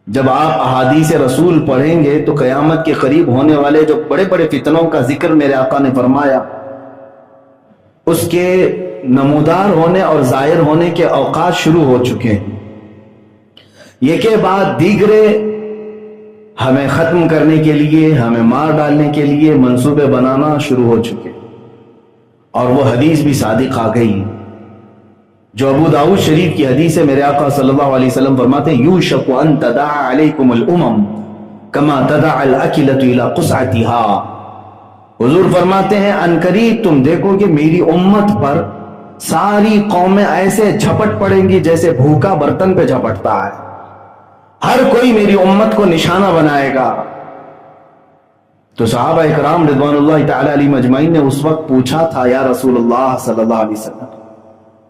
جب آپ احادیث رسول پڑھیں گے تو قیامت کے قریب ہونے والے جو بڑے بڑے فتنوں کا ذکر میرے آقا نے فرمایا، اس کے نمودار ہونے اور ظاہر ہونے کے اوقات شروع ہو چکے ہیں۔ یہ کے بعد دیگرے ہمیں ختم کرنے کے لیے، ہمیں مار ڈالنے کے لیے منصوبے بنانا شروع ہو چکے، اور وہ حدیث بھی صادق آ گئی جو ابو داؤد شریف کی حدیث ہے۔ میرے آقا صلی اللہ علیہ وسلم فرماتے ہیں یوشک ان تداعى علیکم الامم کما تداعى الاکلۃ الی قصعتها۔ حضور فرماتے ہیں عنقریب تم دیکھو کہ میری امت پر ساری قومیں ایسے جھپٹ پڑیں گی جیسے بھوکا برتن پہ جھپٹتا ہے، ہر کوئی میری امت کو نشانہ بنائے گا۔ تو صحابہ اکرام رضوان اللہ تعالی علیہم اجمعین نے اس وقت پوچھا تھا یا رسول اللہ صلی اللہ علیہ وسلم،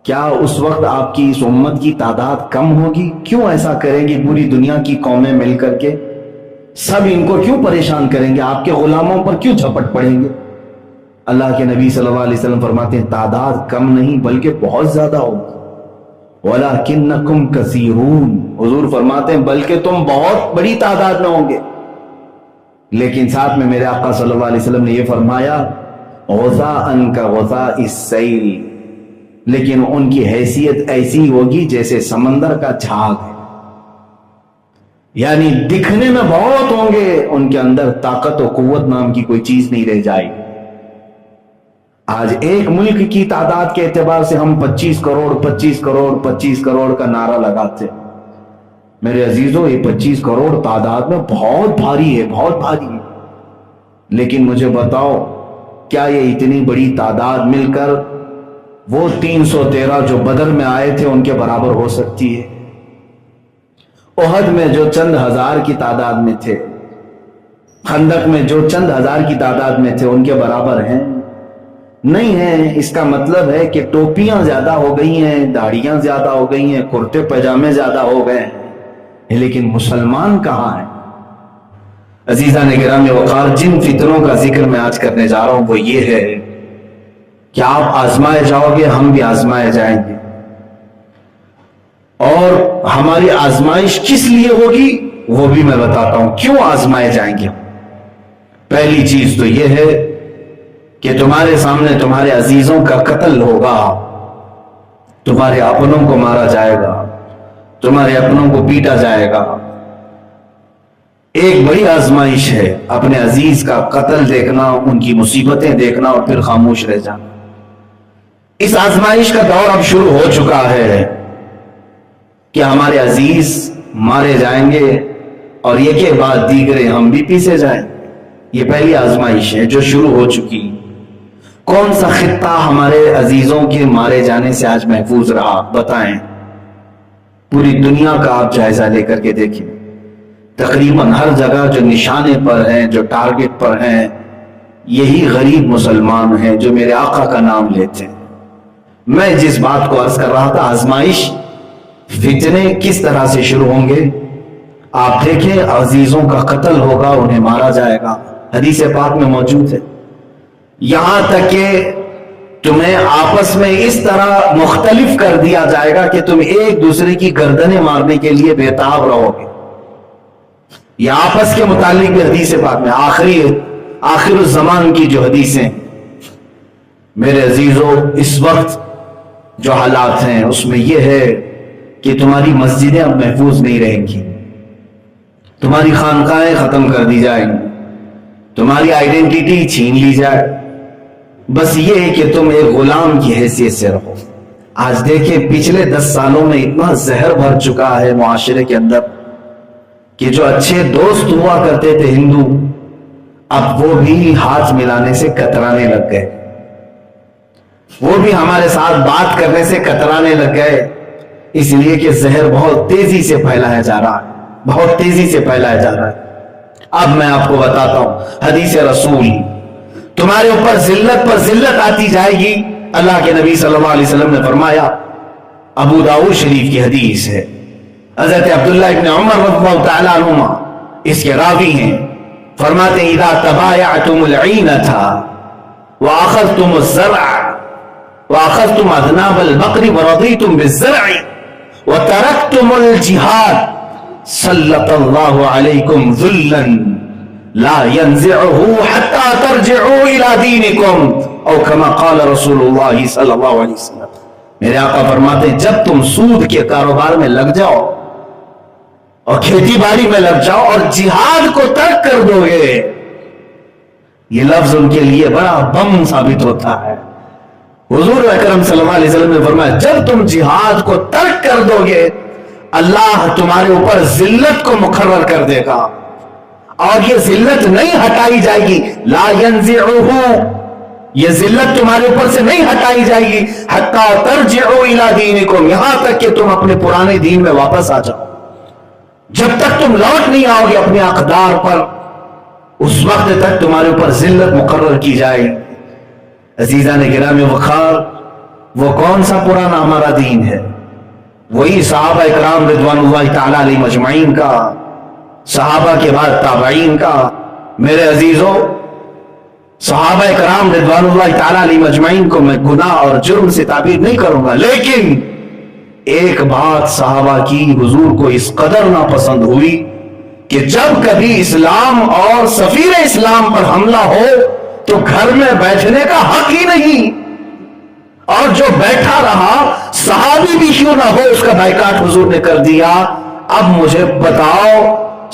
کیا اس وقت آپ کی اس امت کی تعداد کم ہوگی؟ کیوں ایسا کریں گی پوری دنیا کی قومیں مل کر کے؟ سب ان کو کیوں پریشان کریں گے؟ آپ کے غلاموں پر کیوں جھپٹ پڑیں گے؟ اللہ کے نبی صلی اللہ علیہ وسلم فرماتے ہیں تعداد کم نہیں بلکہ بہت زیادہ ہوگی۔ وَلَكِنَّكُمْ كَثِيرُونَ، حضور فرماتے ہیں بلکہ تم بہت بڑی تعداد میں ہوں گے۔ لیکن ساتھ میں میرے آقا صلی اللہ علیہ وسلم نے یہ فرمایا غَثَاءً كَغَثَاءِ السَّيْلِ، لیکن ان کی حیثیت ایسی ہوگی جیسے سمندر کا جھاگ ہے، یعنی دکھنے میں بہت ہوں گے، ان کے اندر طاقت و قوت نام کی کوئی چیز نہیں رہ جائے گی۔ آج ایک ملک کی تعداد کے اعتبار سے ہم 25 کروڑ 25 کروڑ 25 کروڑ کا نعرہ لگاتے ہیں۔ میرے عزیزوں یہ 25 کروڑ تعداد میں بہت بھاری ہے، بہت بھاری ہے، لیکن مجھے بتاؤ کیا یہ اتنی بڑی تعداد مل کر وہ 313 جو بدر میں آئے تھے ان کے برابر ہو سکتی ہے؟ احد میں جو چند ہزار کی تعداد میں تھے، خندق میں جو چند ہزار کی تعداد میں تھے، ان کے برابر ہیں؟ نہیں ہیں۔ اس کا مطلب ہے کہ ٹوپیاں زیادہ ہو گئی ہیں، داڑیاں زیادہ ہو گئی ہیں، کرتے پاجامے زیادہ ہو گئے ہیں، لیکن مسلمان کہاں ہیں؟ عزیزان گرامی وقار، جن فتنوں کا ذکر میں آج کرنے جا رہا ہوں وہ یہ ہے کہ آپ آزمائے جاؤ گے، ہم بھی آزمائے جائیں گے، اور ہماری آزمائش کس لیے ہوگی وہ بھی میں بتاتا ہوں، کیوں آزمائے جائیں گے۔ پہلی چیز تو یہ ہے کہ تمہارے سامنے تمہارے عزیزوں کا قتل ہوگا، تمہارے اپنوں کو مارا جائے گا، تمہارے اپنوں کو پیٹا جائے گا۔ ایک بڑی آزمائش ہے اپنے عزیز کا قتل دیکھنا، ان کی مصیبتیں دیکھنا اور پھر خاموش رہ جانا۔ اس آزمائش کا دور اب شروع ہو چکا ہے کہ ہمارے عزیز مارے جائیں گے اور یہ کے بعد دیگرے ہم بھی پیسے جائیں۔ یہ پہلی آزمائش ہے جو شروع ہو چکی۔ کون سا خطہ ہمارے عزیزوں کے مارے جانے سے آج محفوظ رہا؟ بتائیں۔ پوری دنیا کا آپ جائزہ لے کر کے دیکھیں، تقریباً ہر جگہ جو نشانے پر ہیں، جو ٹارگٹ پر ہیں، یہی غریب مسلمان ہیں جو میرے آقا کا نام لیتے ہیں۔ میں جس بات کو عرض کر رہا تھا، آزمائش، فتنے کس طرح سے شروع ہوں گے؟ آپ دیکھیں، عزیزوں کا قتل ہوگا، انہیں مارا جائے گا، حدیث پاک میں موجود ہے۔ یہاں تک کہ تمہیں آپس میں اس طرح مختلف کر دیا جائے گا کہ تم ایک دوسرے کی گردنیں مارنے کے لیے بےتاب رہو گے۔ یہ آپس کے متعلق بھی حدیث پاک میں آخر الزمان کی جو حدیثیں، میرے عزیزوں اس وقت جو حالات ہیں اس میں یہ ہے کہ تمہاری مسجدیں اب محفوظ نہیں رہیں گی، تمہاری خانقاہیں ختم کر دی جائیں گی، تمہاری آئیڈینٹی چھین لی جائے، بس یہ ہے کہ تم ایک غلام کی حیثیت سے رہو۔ آج دیکھیں پچھلے 10 سالوں میں اتنا زہر بھر چکا ہے معاشرے کے اندر کہ جو اچھے دوست ہوا کرتے تھے ہندو، اب وہ بھی ہاتھ ملانے سے کترانے لگ گئے، وہ بھی ہمارے ساتھ بات کرنے سے کترانے لگ گئے، اس لیے کہ زہر بہت تیزی سے پھیلایا جا رہا ہے، بہت تیزی سے پھیلایا جا رہا ہے۔ اب میں آپ کو بتاتا ہوں حدیث رسول، تمہارے اوپر ذلت پر ذلت آتی جائے گی۔ اللہ کے نبی صلی اللہ علیہ وسلم نے فرمایا، ابو داؤد شریف کی حدیث ہے، حضرت عبداللہ ابن عمر رضی اللہ تعالیٰ عنہما اس کے راوی ہیں، فرماتے ہیں اذا تبایعتم العینۃ واخذتم الزرع واخذتم اذناب البقر ورضیتم بالزرع وترکتم الجہاد सल्लत अल्लाहु अलैकुम ज़ुल्लन ला यंज़िअहु हत्ता तर्जिउ इला दीनिकुम औ कमा क़ाल रसूलुल्लाह सल्लल्लाहु अलैहि वसल्लम। मेरे आका फरमाते हैं, जब तुम सूद के कारोबार में लग जाओ और खेती बाड़ी में लग जाओ और जिहाद को तर्क कर दोगे, ये लफ्ज उनके लिए बड़ा बम साबित होता है। हुजूर अकरम सल्लल्लाहु अलैहि वसल्लम ने फरमाया, जब तुम जिहाद को तर्क कर दोगे, अल्लाह तुम्हारे ऊपर जिल्लत को मुकर्रर कर देगा और ये जिल्लत नहीं हटाई जाएगी। ला यंज़िअहु, ये जिल्लत तुम्हारे ऊपर से नहीं हटाई जाएगी। हत्ता तर्जिउ इला दीनिकुम, यहां तक कि तुम अपने पुराने दीन में वापस आ जाओ। जब तक तुम लौट नहीं आओगे अपने अक़दार पर, उस वक्त तक तुम्हारे ऊपर जिल्लत मुकर्रर की जाएगी। अजीज़ान गिरामी वक़ार, वो कौन सा पुराना हमारा दीन है? वही सहाबा इकराम रिज़वानुल्लाहि तआला अलैहिम अजमईन का, सहाबा के बाद ताबईन का। मेरे अजीजों, सहाबा इकराम रिज़वानुल्लाहि तआला अलैहिम अजमईन को मैं गुनाह और जुर्म से ताबीर नहीं करूंगा, लेकिन एक बात सहाबा की हुजूर को इस कदर नापसंद हुई कि जब कभी इस्लाम और सफीर इस्लाम पर हमला हो तो घर में बैठने का हक ही नहीं, और जो बैठा रहा सहाबी भी क्यों ना हो उसका बाइकाट हुजूर ने कर दिया। अब मुझे बताओ,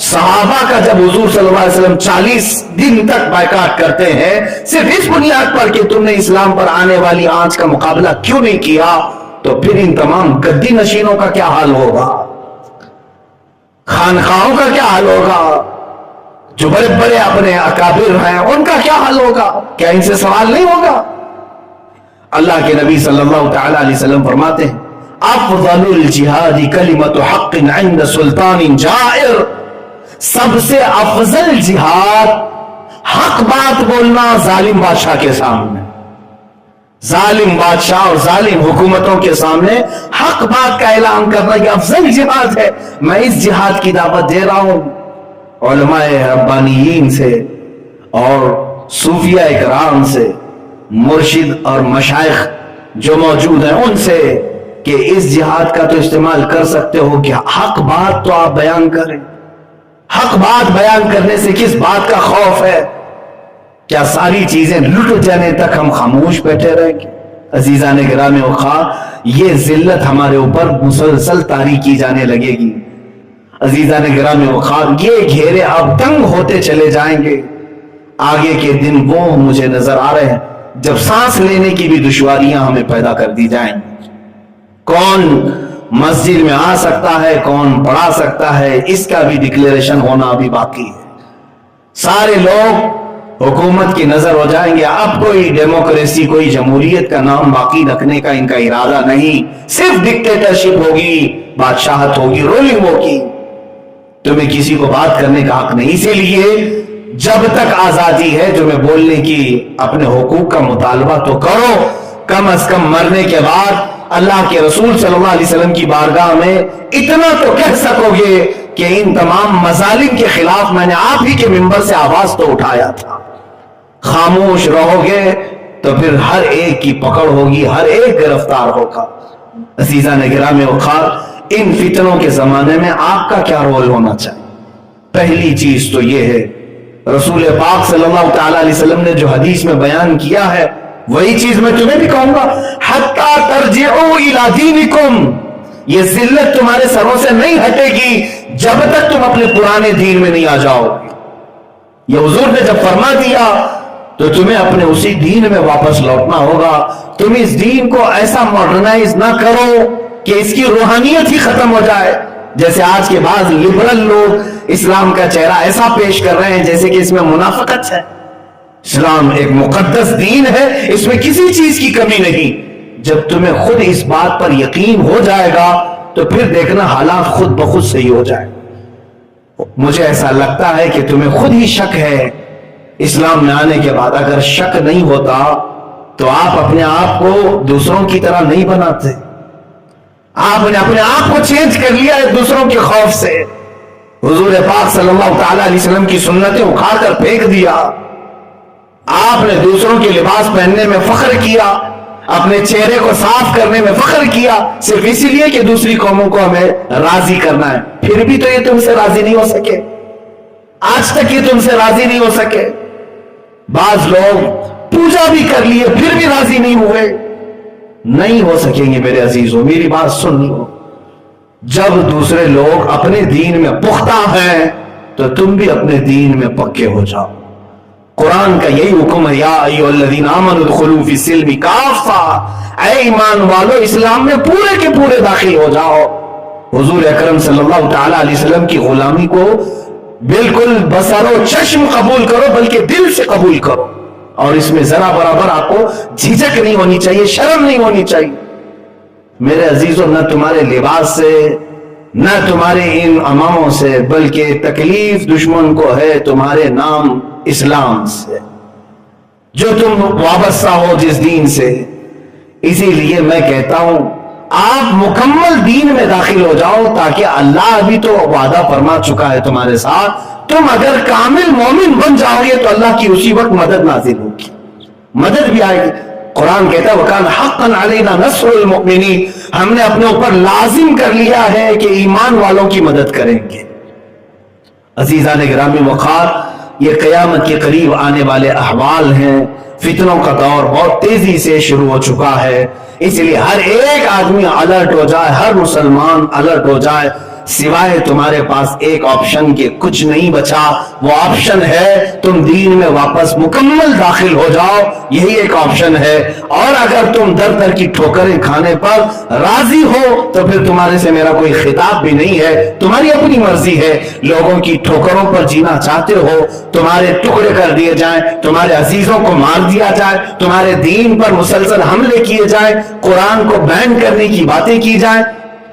सहाबा का जब हुजूर सल्लल्लाहु अलैहि वसल्लम 40 दिन तक बाइकाट करते हैं सिर्फ इस बुनियाद पर कि तुमने इस्लाम पर आने वाली आंच का मुकाबला क्यों नहीं किया, तो फिर इन तमाम गद्दी नशीनों का क्या हाल होगा, खानखाहों का क्या हाल होगा, जो बड़े बड़े अपने अकाबिर हैं उनका क्या हाल होगा? क्या इनसे सवाल नहीं होगा? अल्लाह के नबी सल्लल्लाहु तआला अलैहि वसल्लम फरमाते हैं, अफ़ज़लुल जिहादी कलिमतु हक़्क़िन इंद सुल्तानिन जाइर, सबसे अफजल जिहाद हक बात बोलना जालिम बादशाह के सामने, जालिम बादशाह और जालिम हुकूमतों के सामने हक बात का ऐलान करना यह अफजल जिहाद है। मैं इस जिहाद की दावत दे रहा हूं उलमाए रब्बानियीन से और सूफिया इकराम से, मुर्शिद और मशाइख जो मौजूद हैं उनसे, कि इस जिहाद का तो इस्तेमाल कर सकते हो क्या, हक बात तो आप बयान करें। हक बात बयान करने से किस बात का खौफ है? क्या सारी चीजें लुट जाने तक हम खामोश बैठे रहेंगे? अजीज़ान गिरामी वक़ार, ये जिल्लत हमारे ऊपर मुसलसल तारी की जाने लगेगी। अजीज़ान गिरामी वक़ार, ये घेरे अब तंग होते चले जाएंगे। आगे के दिन वो मुझे नजर आ रहे हैं जब सांस लेने की भी दुश्वारियां हमें पैदा कर दी जाएंगी। कौन मस्जिद में आ सकता है, कौन पढ़ा सकता है, इसका भी डिक्लेरेशन होना अभी बाकी है। सारे लोग हुकूमत की नजर हो जाएंगे। अब कोई डेमोक्रेसी, कोई जमहूरियत का नाम बाकी रखने का इनका इरादा नहीं, सिर्फ डिक्टेटरशिप होगी, बादशाहत होगी, रोलिंग होगी। तुम्हें किसी को बात करने का हक नहीं। इसीलिए जब तक आजादी है जो मैं बोलने की, अपने हुकूक का मुतालबा तो करो। कम अज कम मरने के बाद अल्लाह के रसूल सल्लल्लाहु अलैहि वसल्लम की बारगाह में इतना तो कह सकोगे कि इन तमाम मजालिम के खिलाफ मैंने आप ही के मिंबर से आवाज तो उठाया था। खामोश रहोगे तो फिर हर एक की पकड़ होगी, हर एक गिरफ्तार होगा। अज़ीज़ान गिरामी वक़ार, इन फितनों के जमाने में आपका क्या रोल होना चाहिए? पहली चीज तो यह है, रसूल पाक सल्लल्लाहु तआला अलैहि वसल्लम ने जो हदीस में बयान किया है वही चीज मैं तुम्हें भी कहूंगा, हत्ता तर्जिउ इला दीनिकुम, ये जिल्लत तुम्हारे सरों से नहीं हटेगी जब तक तुम अपने पुराने दीन में नहीं आ जाओगे। ये हुजूर ने जब फरमा दिया तो तुम्हें अपने उसी दीन में वापस लौटना होगा। तुम इस दीन को ऐसा मॉडर्नाइज ना करो कि इसकी रूहानियत ही खत्म हो जाए। जैसे आज के बाद लिबरल लोग इस्लाम का चेहरा ऐसा पेश कर रहे हैं जैसे कि इसमें मुनाफिकत है। इस्लाम एक मुकद्दस दीन है, इसमें किसी चीज की कमी नहीं। जब तुम्हें खुद इस बात पर यकीन हो जाएगा तो फिर देखना हालात खुद ब खुद सही हो जाए। मुझे ऐसा लगता है कि तुम्हें खुद ही शक है इस्लाम में आने के बाद। अगर शक नहीं होता तो आप अपने आप को दूसरों की तरह नहीं बनाते। आपने अपने आप को चेंज कर लिया है दूसरों के खौफ से। हुजूर पाक सल्लल्लाहु तआला अलैहि वसल्लम की सुन्नतें उखाड़ कर फेंक दिया। आपने दूसरों के लिबास पहनने में फख्र किया, अपने चेहरे को साफ करने में फख्र किया सिर्फ इसीलिए कि दूसरी कौमों को हमें राजी करना है, फिर भी तो ये तुमसे राजी नहीं हो सके, आज तक ये तुमसे राजी नहीं हो सके। बाज लोग पूजा भी कर लिए फिर भी राजी नहीं हुए, नहीं हो सकेंगे मेरे अजीजों। मेरी बात सुन लो, जब दूसरे लोग अपने दीन में पुख्ता हैं तो तुम भी अपने दीन में पक्के हो जाओ। कुरान का यही हुक्म है, या अय्युहल्लज़ीना आमनू उदखुलू फ़िस्सिल्मि काफ़ा, ऐ ईमान वालो इस्लाम में पूरे के पूरे दाखिल हो जाओ। हुजूर अकरम सल्लल्लाहु तआला अलैहि वसल्लम की गुलामी को बिल्कुल बसरो चश्म कबूल करो, बल्कि दिल से कबूल करो, और इसमें जरा बराबर आपको झिझक नहीं होनी चाहिए, शर्म नहीं होनी चाहिए। मेरे अजीजों, न तुम्हारे लिबास से न तुम्हारे इन अमामों से, बल्कि तकलीफ दुश्मन को है तुम्हारे नाम इस्लाम से, जो तुम वाबस्ता हो जिस दीन से। इसीलिए मैं कहता हूं आप मुकम्मल दीन में दाखिल हो जाओ, ताकि अल्लाह भी तो वादा फरमा चुका है तुम्हारे साथ, तुम अगर कामिल मोमिन बन जाओगे तो अल्लाह की उसी वक्त मदद नाजिल होगी, मदद भी आएगी। कुरान कहता है वकान हक़्क़न अलैना नस्रुल मुमिनीन, हमने अपने ऊपर लाजिम कर लिया है कि ईमान वालों की मदद करेंगे। अजीज़ान गिरामी वक़ार, ये क़यामत के करीब आने वाले अहवाल हैं, फितनों का दौर बहुत तेजी से शुरू हो चुका है, इसलिए हर एक आदमी अलर्ट हो जाए, हर मुसलमान अलर्ट हो जाए। सिवाय तुम्हारे पास एक ऑप्शन के कुछ नहीं बचा, वो ऑप्शन है तुम दीन में वापस मुकम्मल दाखिल हो जाओ, यही एक ऑप्शन है। और अगर तुम दर दर की ठोकरें खाने पर राजी हो तो फिर तुम्हारे से मेरा कोई खिताब भी नहीं है, तुम्हारी अपनी मर्जी है। लोगों की ठोकरों पर जीना चाहते हो, तुम्हारे टुकड़े कर दिए जाएं, तुम्हारे अजीजों को मार दिया जाए, तुम्हारे दीन पर मुसलसल हमले किए जाए, कुरान को बैन करने की बातें की जाए।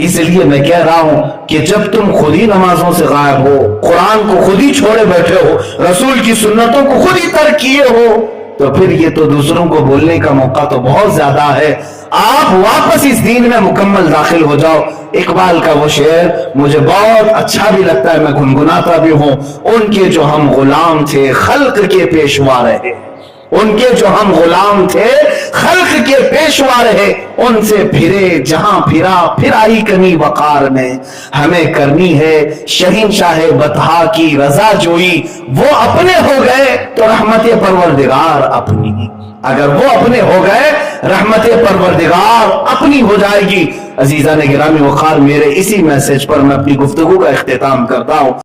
इसलिए मैं कह रहा हूं कि जब तुम खुद ही नमाजों से गायब हो, कुरान को खुद ही छोड़े बैठे हो, रसूल की सुन्नतों को खुद ही तर्क किए हो, तो फिर ये तो दूसरों को बोलने का मौका तो बहुत ज्यादा है। आप वापस इस दीन में मुकम्मल दाखिल हो जाओ। इकबाल का वो शेर मुझे बहुत अच्छा भी लगता है, मैं गुनगुनाता भी हूं। उनके जो हम गुलाम थे खल्क के पेशवा रहे, उनके जो हम गुलाम थे खल्क के पेशवा रहे, उनसे फिरे जहां फिरा फिर आई कमी वकार में। हमें करनी है शहंशाह बतहा की रजा जोई, वो अपने हो गए तो रहमत परवरदिगार अपनी, अगर वो अपने हो गए रहमत परवरदिगार अपनी हो जाएगी। अजीज़ान गिरामी वक़ार, मेरे इसी मैसेज पर मैं अपनी गुफ्तगू का इख्तिताम करता हूँ।